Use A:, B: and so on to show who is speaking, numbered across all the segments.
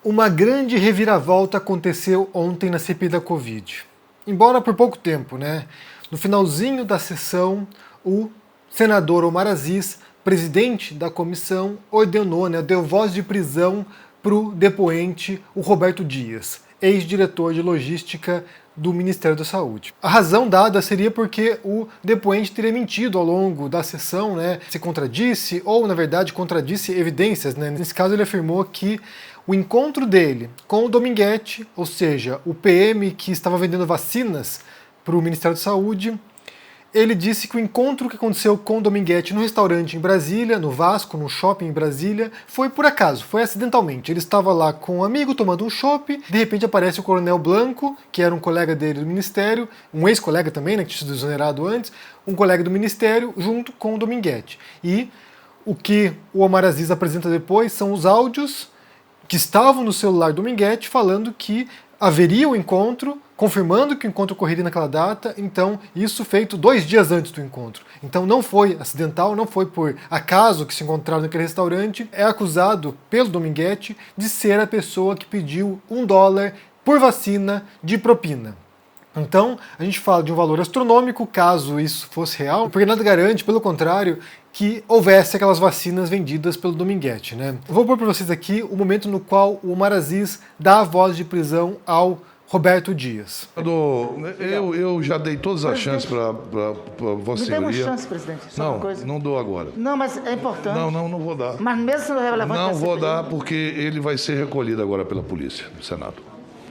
A: Uma grande reviravolta aconteceu ontem na CPI da Covid. Embora por pouco tempo, né? No finalzinho da sessão, o senador Omar Aziz, presidente da comissão, ordenou, deu voz de prisão para o depoente, o Roberto Dias, ex-diretor de logística do Ministério da Saúde. A razão dada seria porque o depoente teria mentido ao longo da sessão, se contradisse ou, na verdade, contradisse evidências. Nesse caso, ele afirmou que o encontro dele com o Dominguete, ou seja, o PM que estava vendendo vacinas para o Ministério da Saúde, ele disse que o encontro que aconteceu com o Dominguete no restaurante em Brasília, no Vasco, no shopping em Brasília, foi por acaso, foi acidentalmente. Ele estava lá com um amigo tomando um chopp, de repente aparece o Coronel Blanco, que era um colega dele do Ministério, um ex-colega também, que tinha sido exonerado antes, um colega do Ministério, junto com o Dominguete. E o que o Omar Aziz apresenta depois são os áudios que estavam no celular do Dominguete falando que haveria o encontro, confirmando que o encontro ocorreria naquela data, então isso feito 2 dias antes do encontro. Então não foi acidental, não foi por acaso que se encontraram naquele restaurante, é acusado pelo Dominguete de ser a pessoa que pediu $1 por vacina de propina. Então, a gente fala de um valor astronômico, caso isso fosse real, porque nada garante, pelo contrário, que houvesse aquelas vacinas vendidas pelo Dominguete. Vou pôr para vocês aqui o momento no qual o Omar Aziz dá a voz de prisão ao Roberto Dias.
B: Eu já dei todas as chances para Vossa Senhoria.
C: Me dê uma chance, presidente.
B: Não dou agora.
C: Não, mas é importante.
B: Não vou dar.
C: Mas mesmo sendo relevante...
B: Não vou dar porque ele vai ser recolhido agora pela polícia do Senado.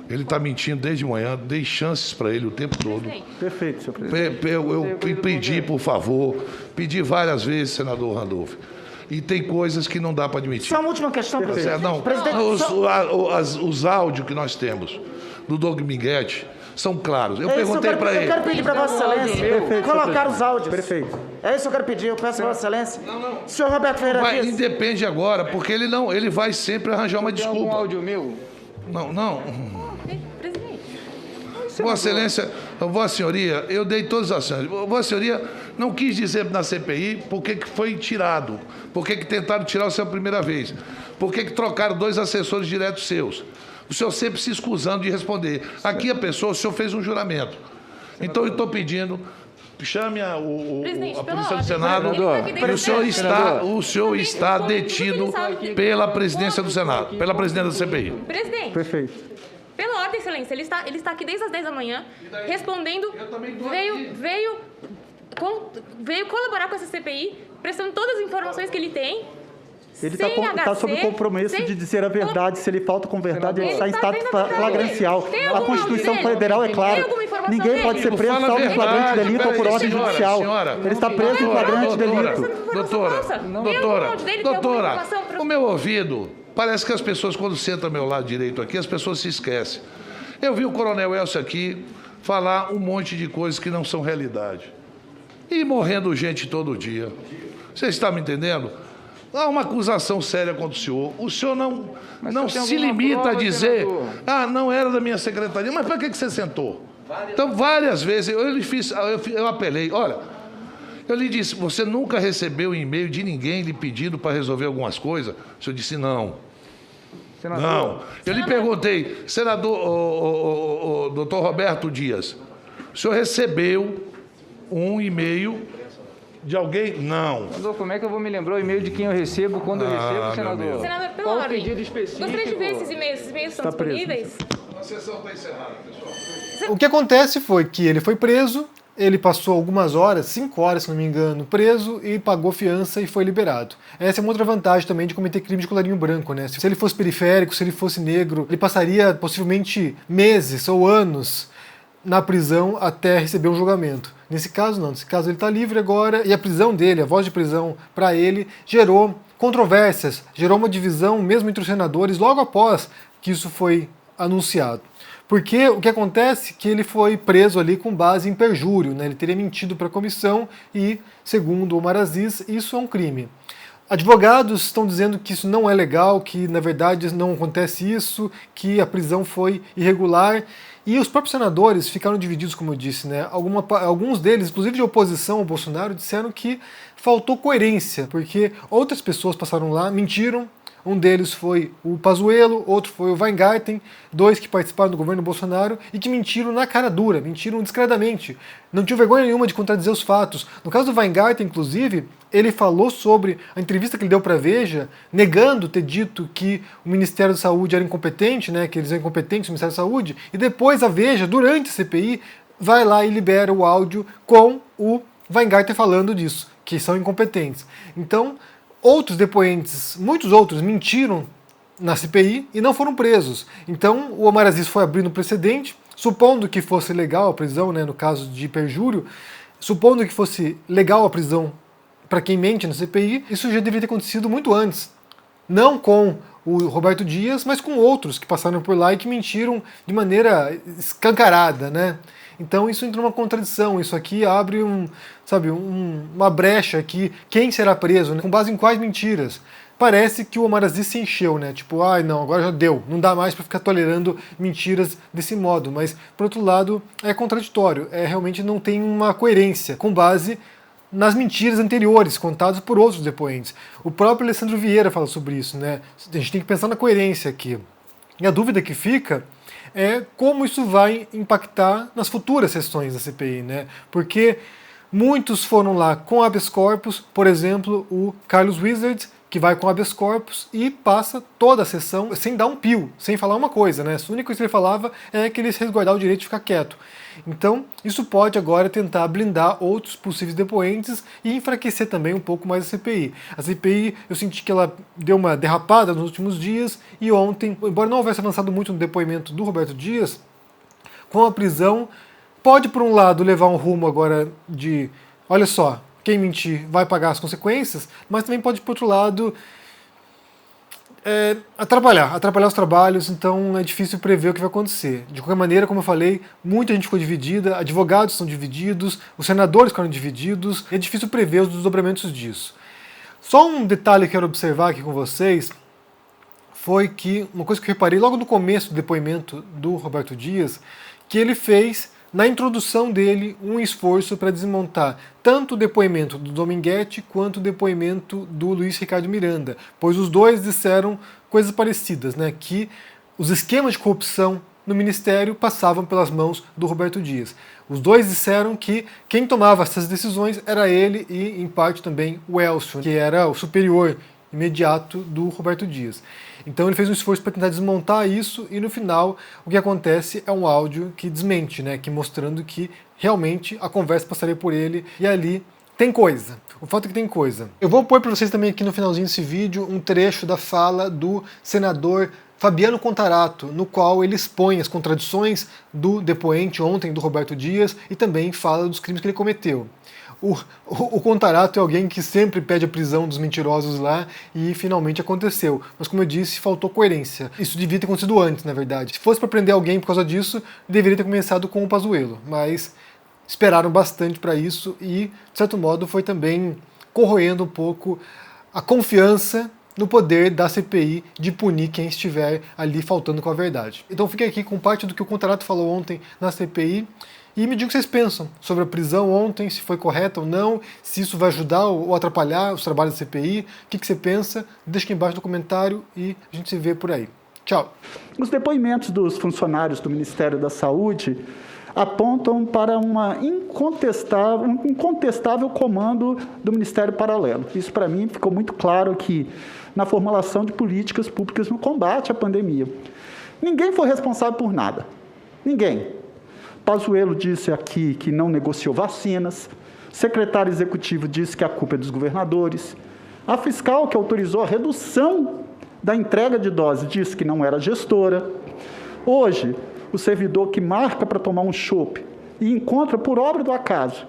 B: Ele está mentindo desde manhã, dei chances para ele o tempo todo.
D: Perfeito, senhor presidente.
B: Eu pedi, por favor, pedi várias vezes, senador Randolph. E tem coisas que não dá para admitir.
C: Só uma última questão, presidente.
B: Não, os áudios que nós temos do Dominguete são claros. Eu perguntei para ele.
C: Eu quero pedir para Vossa Excelência colocar os áudios.
D: Perfeito.
C: É isso que eu quero pedir, eu peço a Vossa Excelência. Não. Senhor Roberto Ferreira Dias.
B: Independe agora, porque ele vai sempre arranjar uma desculpa.
D: Tem algum áudio meu?
B: Não. Vossa Excelência, Vossa Senhoria, eu dei todas as chances. Vossa Senhoria não quis dizer na CPI por que foi tirado, por que tentaram tirar o senhor a primeira vez, por que trocaram 2 assessores diretos seus. O senhor sempre se escusando de responder. Aqui o senhor fez um juramento. Então eu estou pedindo, chame a polícia do Senado, e o senhor está detido pela presidência do Senado, pela presidência da CPI.
E: Presidente.
D: Perfeito.
E: Pela ordem, excelência, ele está aqui desde as 10 da manhã, respondendo, veio colaborar com essa CPI, prestando todas as informações que ele tem.
D: Ele está sob compromisso de dizer a verdade. Se ele falta com verdade, ele está em estado flagrancial. A Constituição Federal é clara. Ninguém pode ser preso salvo em flagrante delito ou por ordem judicial. Ele está preso em flagrante delito.
B: Doutora, o meu ouvido, parece que as pessoas, quando sentam ao meu lado direito aqui, as pessoas se esquecem. Eu vi o Coronel Elcio aqui falar um monte de coisas que não são realidade. E morrendo gente todo dia. Você está me entendendo? Há uma acusação séria contra o senhor. O senhor não se limita a dizer, não era da minha secretaria. Mas para que você sentou? Então, várias vezes, eu apelei. Olha, eu lhe disse, você nunca recebeu e-mail de ninguém lhe pedindo para resolver algumas coisas? O senhor disse, não. Senador. Não. Eu lhe perguntei, senador, doutor Roberto Dias, o senhor recebeu um e-mail de alguém? Não.
F: Senador, como é que eu vou me lembrar o e-mail de quem eu recebo quando eu recebo, senador?
E: Senador, pela
F: Qual o
E: ordem.
F: pedido específico?
E: Gostaria de ver esses e-mails. Esses e-mails estão disponíveis?
B: A sessão está encerrada, pessoal.
A: O que acontece foi que ele foi preso, ele passou algumas horas, 5 horas, se não me engano, preso e pagou fiança e foi liberado. Essa é uma outra vantagem também de cometer crime de colarinho branco, Se ele fosse periférico, se ele fosse negro, ele passaria possivelmente meses ou anos na prisão até receber um julgamento. Nesse caso não, nesse caso ele está livre agora e a prisão dele, a voz de prisão para ele, gerou controvérsias, gerou uma divisão mesmo entre os senadores logo após que isso foi anunciado. Porque o que acontece é que ele foi preso ali com base em perjúrio, ele teria mentido para a comissão e, segundo Omar Aziz, isso é um crime. Advogados estão dizendo que isso não é legal, que na verdade não acontece isso, que a prisão foi irregular. E os próprios senadores ficaram divididos, como eu disse, alguns deles, inclusive de oposição ao Bolsonaro, disseram que faltou coerência, porque outras pessoas passaram lá, mentiram, Um deles foi o Pazuello, outro foi o Weingarten, 2 que participaram do governo Bolsonaro e que mentiram na cara dura, mentiram descaradamente. Não tinham vergonha nenhuma de contradizer os fatos. No caso do Weingarten, inclusive, ele falou sobre a entrevista que ele deu para a Veja, negando ter dito que o Ministério da Saúde era incompetente, né, que eles eram incompetentes, o Ministério da Saúde, e depois a Veja, durante a CPI, vai lá e libera o áudio com o Weingarten falando disso, que são incompetentes. Então, outros depoentes, muitos outros, mentiram na CPI e não foram presos. Então, o Omar Aziz foi abrindo precedente, supondo que fosse legal a prisão, né, no caso de perjúrio, supondo que fosse legal a prisão para quem mente na CPI, isso já deveria ter acontecido muito antes. Não com o Roberto Dias, mas com outros que passaram por lá e que mentiram de maneira escancarada, né? Então isso entra numa contradição, isso aqui abre uma brecha aqui, quem será preso, né? Com base em quais mentiras? Parece que o Omar Aziz se encheu, né? Tipo, não, agora já deu, não dá mais para ficar tolerando mentiras desse modo, mas por outro lado é contraditório, realmente não tem uma coerência com base nas mentiras anteriores contadas por outros depoentes. O próprio Alessandro Vieira fala sobre isso, né? A gente tem que pensar na coerência aqui. E a dúvida que fica é como isso vai impactar nas futuras sessões da CPI, né? Porque muitos foram lá com habeas corpus, por exemplo, o Carlos Wizard, que vai com habeas corpus e passa toda a sessão sem dar um pio, sem falar uma coisa, né? A única coisa que ele falava é que ele se resguardar o direito de ficar quieto. Então, isso pode agora tentar blindar outros possíveis depoentes e enfraquecer também um pouco mais a CPI. A CPI, eu senti que ela deu uma derrapada nos últimos dias e ontem, embora não houvesse avançado muito no depoimento do Roberto Dias, com a prisão, pode, por um lado, levar um rumo agora de, olha só, quem mentir vai pagar as consequências, mas também pode, por outro lado, atrapalhar os trabalhos, então é difícil prever o que vai acontecer. De qualquer maneira, como eu falei, muita gente ficou dividida, advogados estão divididos, os senadores ficaram divididos, e é difícil prever os desdobramentos disso. Só um detalhe que eu quero observar aqui com vocês foi que, uma coisa que eu reparei logo no começo do depoimento do Roberto Dias, que ele fez, na introdução dele, um esforço para desmontar tanto o depoimento do Dominguete quanto o depoimento do Luiz Ricardo Miranda, pois os dois disseram coisas parecidas, né, que os esquemas de corrupção no Ministério passavam pelas mãos do Roberto Dias. Os dois disseram que quem tomava essas decisões era ele e, em parte, também o Elcio, que era o superior imediato do Roberto Dias. Então ele fez um esforço para tentar desmontar isso e no final o que acontece é um áudio que desmente, né, que mostrando que realmente a conversa passaria por ele e ali tem coisa. O fato é que tem coisa. Eu vou pôr para vocês também aqui no finalzinho desse vídeo um trecho da fala do senador Fabiano Contarato, no qual ele expõe as contradições do depoente ontem do Roberto Dias e também fala dos crimes que ele cometeu. O Contarato é alguém que sempre pede a prisão dos mentirosos lá e finalmente aconteceu. Mas como eu disse, faltou coerência. Isso devia ter acontecido antes, na verdade. Se fosse para prender alguém por causa disso, deveria ter começado com o Pazuello. Mas esperaram bastante para isso e, de certo modo, foi também corroendo um pouco a confiança no poder da CPI de punir quem estiver ali faltando com a verdade. Então fiquei aqui com parte do que o Contarato falou ontem na CPI e me digam o que vocês pensam sobre a prisão ontem, se foi correta ou não, se isso vai ajudar ou atrapalhar os trabalhos da CPI, o que você pensa, deixa aqui embaixo no comentário e a gente se vê por aí. Tchau!
D: Os depoimentos dos funcionários do Ministério da Saúde apontam para um incontestável comando do Ministério Paralelo. Isso, para mim, ficou muito claro aqui na formulação de políticas públicas no combate à pandemia. Ninguém foi responsável por nada. Ninguém. Pazuello disse aqui que não negociou vacinas, o secretário executivo disse que a culpa é dos governadores, a fiscal que autorizou a redução da entrega de doses disse que não era gestora. Hoje, o servidor que marca para tomar um chopp e encontra, por obra do acaso,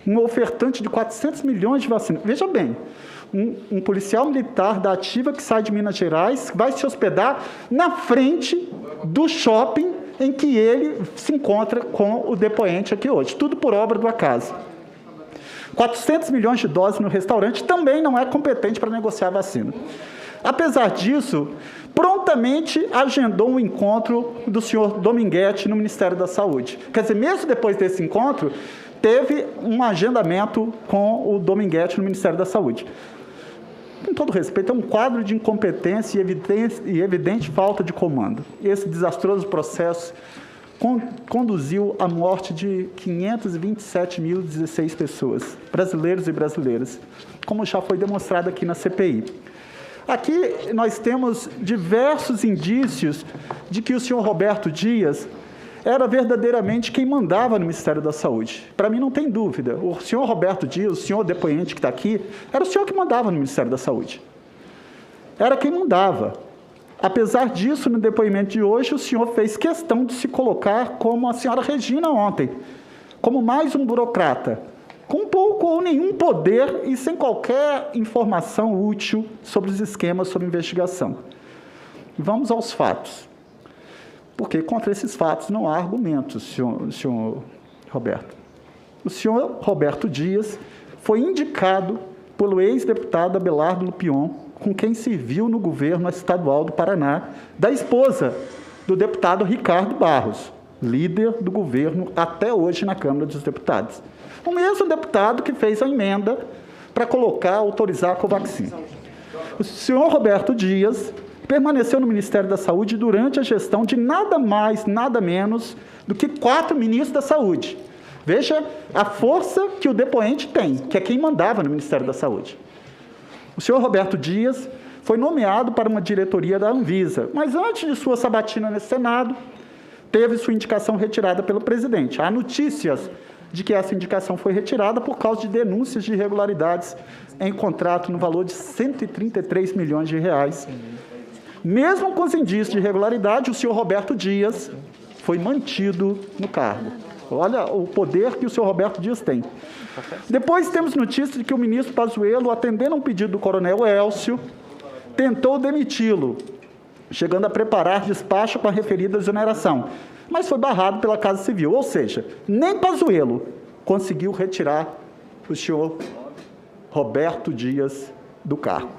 D: um ofertante de 400 milhões de vacinas. Veja bem, um policial militar da ativa que sai de Minas Gerais vai se hospedar na frente do shopping em que ele se encontra com o depoente aqui hoje. Tudo por obra do acaso. 400 milhões de doses no restaurante também não é competente para negociar a vacina. Apesar disso, prontamente agendou um encontro do senhor Dominguete no Ministério da Saúde. Quer dizer, mesmo depois desse encontro, teve um agendamento com o Dominguete no Ministério da Saúde. com todo respeito, é um quadro de incompetência e evidente falta de comando. Esse desastroso processo conduziu à morte de 527.016 pessoas, brasileiros e brasileiras, como já foi demonstrado aqui na CPI. Aqui nós temos diversos indícios de que o senhor Roberto Dias era verdadeiramente quem mandava no Ministério da Saúde. Para mim não tem dúvida. O senhor Roberto Dias, o senhor depoente que está aqui, era o senhor que mandava no Ministério da Saúde. Era quem mandava. Apesar disso, no depoimento de hoje, o senhor fez questão de se colocar como a senhora Regina ontem, como mais um burocrata, com pouco ou nenhum poder e sem qualquer informação útil sobre os esquemas sobre investigação. Vamos aos fatos. Porque contra esses fatos não há argumentos, senhor Roberto. O senhor Roberto Dias foi indicado pelo ex-deputado Abelardo Lupion, com quem serviu no governo estadual do Paraná, da esposa do deputado Ricardo Barros, líder do governo até hoje na Câmara dos Deputados. O mesmo deputado que fez a emenda para autorizar a Covaxin. O senhor Roberto Dias permaneceu no Ministério da Saúde durante a gestão de nada mais, nada menos do que 4 ministros da Saúde. Veja a força que o depoente tem, que é quem mandava no Ministério da Saúde. O senhor Roberto Dias foi nomeado para uma diretoria da Anvisa, mas antes de sua sabatina nesse Senado, teve sua indicação retirada pelo presidente. Há notícias de que essa indicação foi retirada por causa de denúncias de irregularidades em contrato no valor de 133 milhões de reais. Mesmo com os indícios de irregularidade, o senhor Roberto Dias foi mantido no cargo. Olha o poder que o senhor Roberto Dias tem. Depois temos notícia de que o ministro Pazuello, atendendo a um pedido do coronel Elcio, tentou demiti-lo, chegando a preparar despacho com a referida exoneração, mas foi barrado pela Casa Civil. Ou seja, nem Pazuello conseguiu retirar o senhor Roberto Dias do cargo.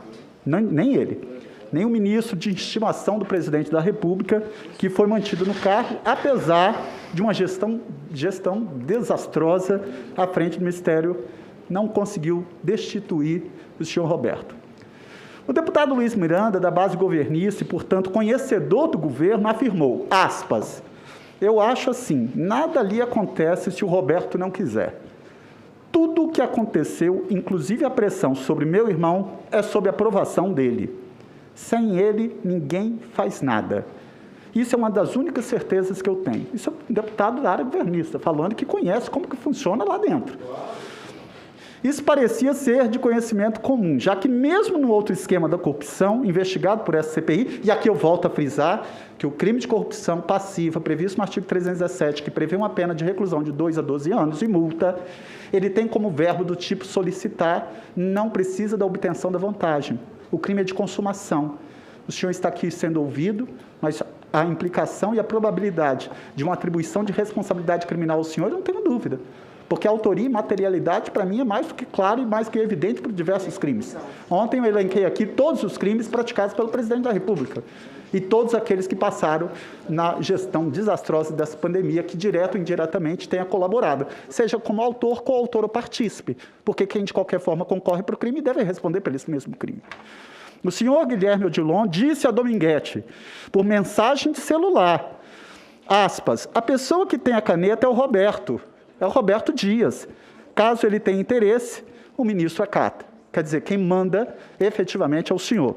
D: Nem ele. Nem o ministro de estimação do presidente da República, que foi mantido no cargo, apesar de uma gestão desastrosa à frente do Ministério, não conseguiu destituir o senhor Roberto. O deputado Luiz Miranda, da base governista e, portanto, conhecedor do governo, afirmou, aspas, eu acho assim, nada ali acontece se o Roberto não quiser. Tudo o que aconteceu, inclusive a pressão sobre meu irmão, é sob aprovação dele. Sem ele, ninguém faz nada. Isso é uma das únicas certezas que eu tenho. Isso é um deputado da área governista, falando que conhece como que funciona lá dentro. Isso parecia ser de conhecimento comum, já que mesmo no outro esquema da corrupção, investigado por essa CPI, e aqui eu volto a frisar que o crime de corrupção passiva, previsto no artigo 317, que prevê uma pena de reclusão de 2 a 12 anos e multa, ele tem como verbo do tipo solicitar, não precisa da obtenção da vantagem. O crime é de consumação. O senhor está aqui sendo ouvido, mas a implicação e a probabilidade de uma atribuição de responsabilidade criminal ao senhor, eu não tenho dúvida. Porque a autoria e materialidade, para mim, é mais do que claro e mais que evidente por diversos crimes. Ontem eu elenquei aqui todos os crimes praticados pelo presidente da República. E todos aqueles que passaram na gestão desastrosa dessa pandemia, que direto ou indiretamente tenha colaborado, seja como autor, coautor ou partícipe, porque quem de qualquer forma concorre para o crime deve responder por esse mesmo crime. O senhor Guilherme Odilon disse a Dominguete, por mensagem de celular, aspas, a pessoa que tem a caneta é o Roberto Dias. Caso ele tenha interesse, o ministro acata. Quer dizer, quem manda efetivamente é o senhor.